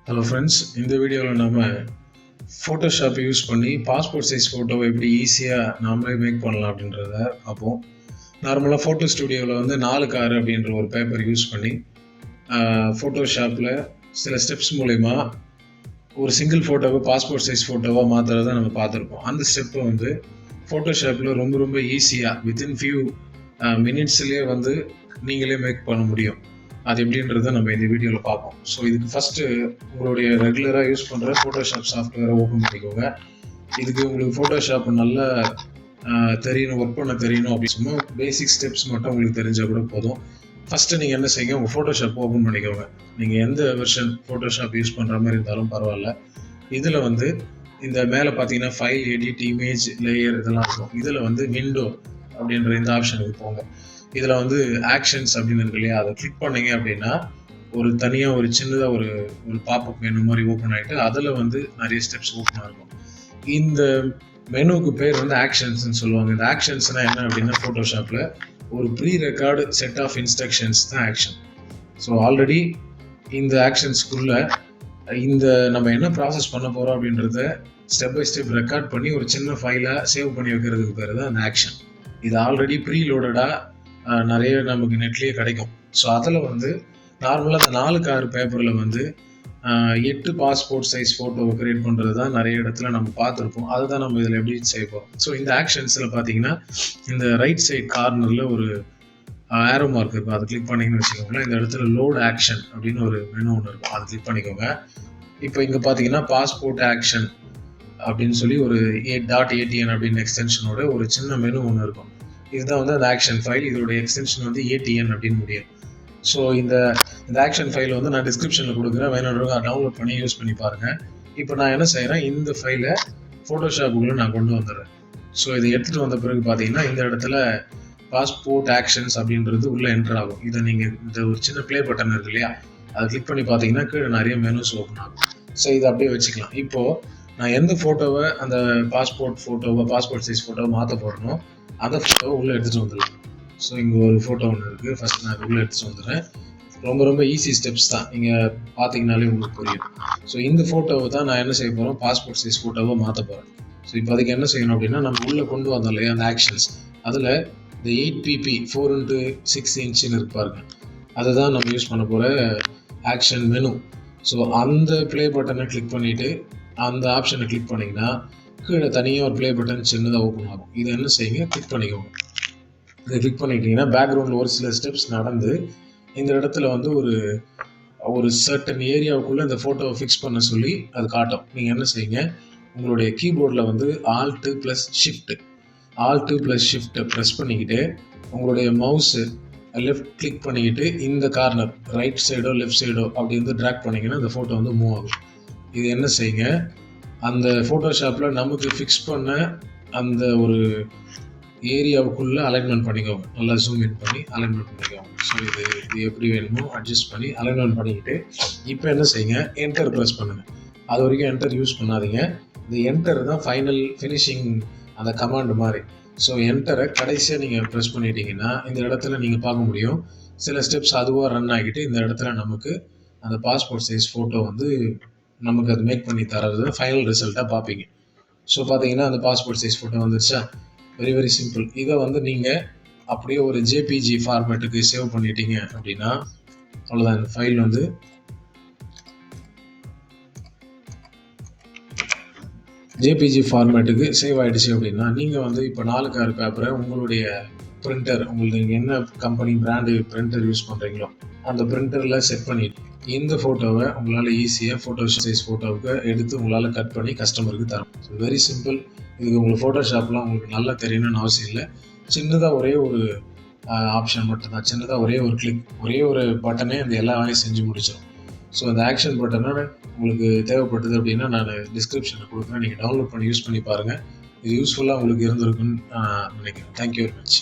Hello friends, இந்த வீடியோவில் நம்ம ஃபோட்டோஷாப் யூஸ் பண்ணி பாஸ்போர்ட் சைஸ் ஃபோட்டோவை எப்படி ஈஸியாக நாமளே மேக் பண்ணலாம் அப்படின்றத பார்ப்போம். நார்மலாக ஃபோட்டோ ஸ்டுடியோவில் வந்து 4/6 அப்படின்ற ஒரு பேப்பர் யூஸ் பண்ணி ஃபோட்டோஷாப்பில் சில ஸ்டெப்ஸ் மூலயமா ஒரு சிங்கிள் ஃபோட்டோவை பாஸ்போர்ட் சைஸ் ஃபோட்டோவாக மாற்றுறத நம்ம பார்த்துருப்போம். அந்த ஸ்டெப்பை வந்து ஃபோட்டோஷாப்பில் ரொம்ப ரொம்ப ஈஸியாக வித்தின் ஃபியூ மினிட்ஸ்லேயே வந்து நீங்களே மேக் பண்ண முடியும். அது எப்படின்றத நம்ம இந்த வீடியோவில் பார்ப்போம். ஸோ இதுக்கு ஃபஸ்ட்டு உங்களுடைய ரெகுலராக யூஸ் பண்ணுற ஃபோட்டோஷாப் சாஃப்ட்வேரை ஓப்பன் பண்ணிக்கோங்க. இதுக்கு உங்களுக்கு ஃபோட்டோஷாப் நல்லா தெரியணும், ஒர்க் பண்ண தெரியணும் அப்படி சும்மா பேசிக் ஸ்டெப்ஸ் மட்டும் உங்களுக்கு தெரிஞ்சால் கூட போதும். ஃபஸ்ட்டு நீங்கள் என்ன செய்யுங்க, உங்கள் ஃபோட்டோஷாப் ஓப்பன் பண்ணிக்கோங்க. நீங்கள் எந்த வெர்ஷன் ஃபோட்டோஷாப் யூஸ் பண்ணுற மாதிரி இருந்தாலும் பரவாயில்ல. இதில் வந்து இந்த மேலே பார்த்தீங்கன்னா ஃபைல், எடிட், இமேஜ், லேயர் இதெல்லாம் இருக்கும். இதில் வந்து விண்டோ அப்படின்ற இந்த ஆப்ஷனுக்கு போங்க. இதில் வந்து ஆக்ஷன்ஸ் அப்படின்னு இருக்கு இல்லையா, அதை கிளிக் பண்ணீங்க அப்படின்னா ஒரு தனியாக ஒரு சின்னதாக ஒரு பாப்அப் மெனு மாதிரி ஓப்பன் ஆகிட்டு அதில் வந்து நிறைய ஸ்டெப்ஸ் ஓப்பன் ஆகும். இந்த மெனுவுக்கு பேர் வந்து ஆக்ஷன்ஸ்ன்னு சொல்லுவாங்க. இந்த ஆக்ஷன்ஸ்னால் என்ன அப்படின்னா ஃபோட்டோஷாப்பில் ஒரு pre record set of instructions தான் ஆக்ஷன். ஸோ ஆல்ரெடி இந்த ஆக்ஷன்ஸ்க்குள்ளே இந்த நம்ம என்ன ப்ராசஸ் பண்ண போகிறோம் அப்படின்றத ஸ்டெப் பை ஸ்டெப் ரெக்கார்ட் பண்ணி ஒரு சின்ன ஃபைலாக சேவ் பண்ணி வைக்கிறதுக்கு பேர் தான் அந்த ஆக்ஷன். இது ஆல்ரெடி ப்ரீ லோடடாக நிறைய நமக்கு நெட்லேயே கிடைக்கும். ஸோ அதில் வந்து நார்மலாக அந்த 4/6 பேப்பரில் வந்து 8 பாஸ்போர்ட் சைஸ் ஃபோட்டோவை க்ரியேட் பண்ணுறது தான் நிறைய இடத்துல நம்ம பார்த்துருப்போம். அதை தான் நம்ம இதில் எப்படி செய்ய போகிறோம். ஸோ இந்த ஆக்ஷன்ஸில் பார்த்தீங்கன்னா இந்த ரைட் சைட் கார்னரில் ஒரு ஆரோ மார்க் இருக்கும். அதை கிளிக் பண்ணிங்கன்னு வச்சுக்கோங்களேன். இந்த இடத்துல லோட் ஆக்ஷன் அப்படின்னு ஒரு மெனு ஒன்று இருக்கும். அதை கிளிக் பண்ணிக்கோங்க. இப்போ இங்கே பார்த்தீங்கன்னா பாஸ்போர்ட் ஆக்ஷன் அப்படின்னு சொல்லி ஒரு .atn அப்படின்னு எக்ஸ்டென்ஷனோட ஒரு சின்ன மெனு ஒன்று இருக்கும். இதுதான் வந்து அந்த ஆக்ஷன் ஃபைல். இதோட எக்ஸ்டென்ஷன் வந்து ATN அப்படின்னு முடியும். ஸோ இந்த ஆக்ஷன் ஃபைல் வந்து நான் டிஸ்கிரிப்ஷனில் கொடுக்குறேன், வேணுன்றவங்க டவுன்லோட் பண்ணி யூஸ் பண்ணி பாருங்கள். இப்போ நான் என்ன செய்கிறேன், இந்த ஃபைலை ஃபோட்டோஷாப்புக்குள்ளே நான் கொண்டு வந்துடுறேன். ஸோ இதை எடுத்துகிட்டு வந்த பிறகு பார்த்தீங்கன்னா இந்த இடத்துல பாஸ்போர்ட் ஆக்ஷன்ஸ் அப்படின்றது உள்ளே என்டர் ஆகும். இதை நீங்கள் இந்த ஒரு சின்ன ப்ளே பட்டன் இருக்கு இல்லையா, அதை கிளிக் பண்ணி பார்த்தீங்கன்னா கீழே நிறைய மெனுஸ் ஓப்பன் ஆகும். ஸோ இதை அப்படியே வச்சுக்கலாம். இப்போது நான் எந்த ஃபோட்டோவை அந்த பாஸ்போர்ட் சைஸ் ஃபோட்டோவை மாற்ற போகிறேனோ அந்த ஃபோட்டோவை உள்ளே எடுத்துகிட்டு வந்துடலாம். ஸோ இங்கே ஒரு ஃபோட்டோ ஒன்று இருக்குது. ஃபஸ்ட் நான் உள்ளே எடுத்துகிட்டு வந்துடுறேன். ரொம்ப ரொம்ப ஈஸி ஸ்டெப்ஸ் தான், நீங்கள் பார்த்தீங்கனாலே உங்களுக்கு புரியும். ஸோ இந்த ஃபோட்டோவை தான் நான் என்ன செய்ய போகிறோம், பாஸ்போர்ட் சைஸ் ஃபோட்டோவை மாற்ற போகிறேன். ஸோ இப்போ அதுக்கு என்ன செய்யணும் அப்படின்னா, நம்ம உள்ளே கொண்டு வந்தோம் இல்லையா அந்த ஆக்ஷன்ஸ், அதில் இந்த 8pp 4x6 இன்ச்சுன்னு இருப்பாருங்க, அதை தான் நம்ம யூஸ் பண்ண போகிற ஆக்ஷன் மெனு. ஸோ அந்த ப்ளே பட்டனை கிளிக் பண்ணிவிட்டு அந்த ஆப்ஷனை கிளிக் பண்ணிங்கன்னா கீழே தனியாக ஒரு ப்ளே பட்டன் சின்னதாக ஓப்பன் ஆகும். இதை என்ன செய்யுங்க, கிளிக் பண்ணிக்கோங்க. இதை கிளிக் பண்ணிட்டீங்கன்னா பேக்ரவுண்டில் ஒரு சில ஸ்டெப்ஸ் நடந்து இந்த இடத்துல வந்து ஒரு சர்டன் ஏரியாவுக்குள்ளே இந்த ஃபோட்டோவை ஃபிக்ஸ் பண்ண சொல்லி அது காட்டும். நீங்கள் என்ன செய்யுங்க, உங்களுடைய கீபோர்டில் வந்து Alt + Shift ப்ரெஸ் பண்ணிக்கிட்டு உங்களுடைய மவுஸு லெஃப்ட் கிளிக் பண்ணிக்கிட்டு இந்த கார்னர் ரைட் சைடோ லெஃப்ட் சைடோ அப்படி வந்து ட்ராக் பண்ணிங்கன்னா இந்த ஃபோட்டோ வந்து மூவ் ஆகும். இது என்ன செய்யுங்க, அந்த ஃபோட்டோஷாப்பில் நமக்கு ஃபிக்ஸ் பண்ண அந்த ஒரு ஏரியாவுக்குள்ளே அலைன்மெண்ட் பண்ணிக்கோங்க. நல்லா ஜூம் இன் பண்ணி அலைன்மெண்ட் பண்ணிக்கோங்க. ஸோ இது எப்படி வேணுமோ அட்ஜஸ்ட் பண்ணி அலைன்மெண்ட் பண்ணிக்கிட்டு இப்போ என்ன செய்யுங்க, என்டர் ப்ரெஸ் பண்ணுங்கள். அது வரைக்கும் என்டர் யூஸ் பண்ணாதீங்க. இந்த என்டர் தான் ஃபைனல் ஃபினிஷிங் அந்த கமாண்ட் மாதிரி. ஸோ என்டரை கடைசியாக நீங்கள் ப்ரெஸ் பண்ணிட்டீங்கன்னா இந்த இடத்துல நீங்கள் பார்க்க முடியும் சில ஸ்டெப்ஸ் அதுவாக ரன் ஆகிட்டு இந்த இடத்துல நமக்கு அந்த பாஸ்போர்ட் சைஸ் ஃபோட்டோ வந்து நமக்கு அது மேக் பண்ணி தரது ஃபைனல் ரிசல்ட்டாக பார்ப்பீங்க. ஸோ பார்த்தீங்கன்னா அந்த பாஸ்போர்ட் சைஸ் ஃபோட்டோ வந்துருச்சா, வெரி வெரி சிம்பிள். இதை வந்து நீங்கள் அப்படியே ஒரு JPG ஃபார்மேட்டுக்கு சேவ் பண்ணிட்டீங்க அப்படின்னா அவ்வளோதான். இந்த ஃபைல் வந்து JPG ஃபார்மேட்டுக்கு சேவ் ஆகிடுச்சு அப்படின்னா நீங்கள் வந்து இப்போ 4/6 பேப்பரை உங்களுடைய பிரிண்டர், உங்களுக்கு நீங்கள் என்ன கம்பெனி பிராண்டு பிரிண்டர் யூஸ் பண்ணுறீங்களோ அந்த பிரிண்டரில் செட் பண்ணிட்டு இந்த ஃபோட்டோவை உங்களால் ஈஸியாக ஃபோட்டோ சைஸ் ஃபோட்டோவுக்கு எடுத்து உங்களால் கட் பண்ணி கஸ்டமருக்கு தரும். So very simple. இதுக்கு உங்களுக்கு ஃபோட்டோஷாப்லாம் உங்களுக்கு நல்லா தெரியணும்னு அவசியம் இல்லை. சின்னதாக ஒரே ஒரு ஆப்ஷன் மட்டும்தான், சின்னதாக ஒரே ஒரு கிளிக், ஒரே ஒரு பட்டனே அந்த எல்லா வேலையும் செஞ்சு முடிச்சிடும். ஸோ அந்த ஆக்ஷன் பட்டனோட உங்களுக்கு தேவைப்பட்டது அப்படின்னா நான் டிஸ்கிரிப்ஷனில் கொடுக்குறேன், நீங்கள் டவுன்லோட் பண்ணி யூஸ் பண்ணி பாருங்கள். இது யூஸ்ஃபுல்லாக உங்களுக்கு இருந்திருக்குன்னு நான் நினைக்கிறேன். Thank you very much.